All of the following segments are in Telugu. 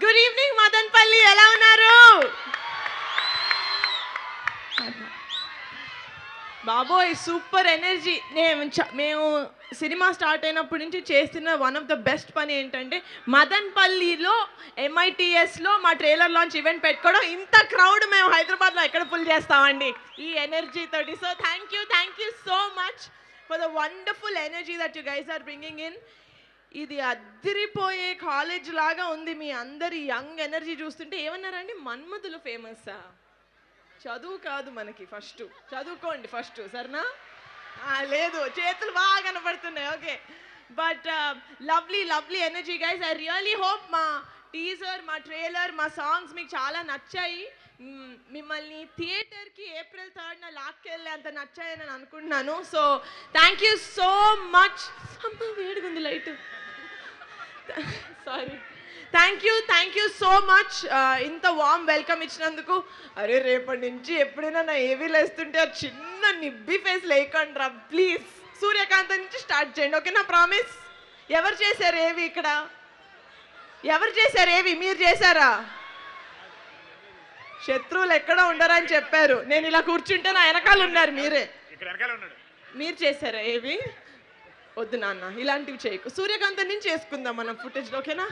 గుడ్ ఈవినింగ్ మదన్పల్లి, ఎలా ఉన్నారు బాబోయ్? Super energy. మేము సినిమా స్టార్ట్ అయినప్పటి నుంచి చేస్తున్న వన్ ఆఫ్ ద బెస్ట్ పని ఏంటంటే మదన్పల్లిలో MITSలో మా ట్రైలర్ లాంచ్ ఈవెంట్ పెట్టుకోవడం. ఇంత క్రౌడ్ మేము హైదరాబాద్లో ఎక్కడ ఫుల్ చేస్తామండి ఈ ఎనర్జీ తోటి. So thank you so much for the wonderful energy that you guys are bringing in. ఇది అద్దరిపోయే కాలేజ్ లాగా ఉంది. మీ అందరి యంగ్ ఎనర్జీ చూస్తుంటే ఏమన్నారండి, మన్మధులు ఫేమస్సా? చదువు కాదు మనకి, ఫస్ట్ చదువుకోండి ఫస్ట్, సరేనా? లేదు, చేతులు బాగా కనపడుతున్నాయి. Okay, but lovely energy guys. I really hope మా టీజర్, మా ట్రైలర్, మా సాంగ్స్ మీకు చాలా నచ్చాయి. మిమ్మల్ని థియేటర్కి April 3rd లాక్కెళ్ళే అంత నచ్చాయని నేను అనుకుంటున్నాను. So thank you so much. అమ్మ వేడిగుంది light, sorry. Thank you so much ఇంత వామ్ వెల్కమ్ ఇచ్చినందుకు. అరే రేపటి నుంచి ఎప్పుడైనా నా ఏవీ లేస్తుంటే ఆ చిన్న నిబ్బి ఫేస్ లేకండి రా ప్లీజ్. సూర్యకాంత్ నుంచి స్టార్ట్ చేయండి, ఓకేనా? ప్రామిస్. ఎవరు చేశారు ఏవి ఇక్కడ? ఎవరు చేశారు ఏవి? మీరు చేశారా? శత్రువులు ఎక్కడ ఉండరని చెప్పారు. నేను ఇలా కూర్చుంటే నా వెనకాల ఉన్నారు మీరే. మీరు చేశారా ఏవి? వద్దు నాన్న, ఇలాంటివి చేయకు. సూర్యకాంత్ నుంచి చేసుకుందాం మనం ఫుటేజ్, ఓకేనా?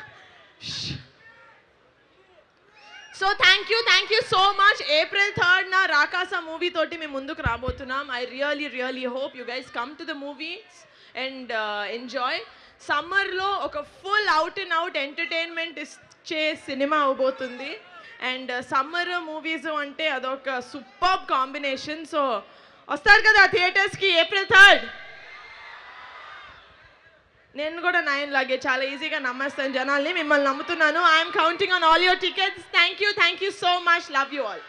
So thank you so much. April 3rd Rakasa movie తోటి మేము ముందుకు రాబోతున్నాం. I really hope you guys come to the movies and enjoy. సమ్మర్లో ఒక full out and out entertainment ఇచ్చే సినిమా అవబోతుంది. అండ్ సమ్మర్ మూవీస్ అంటే అదొక సూపర్ కాంబినేషన్. సో వస్తారు కదా థియేటర్స్కి April 3rd? నేను కూడా 9 లాగే చాలా ఈజీగా నమ్మేస్తాను జనాల్ని. మిమ్మల్ని నమ్ముతున్నాను. I'm counting on all your tickets. Thank you so much. Love you all.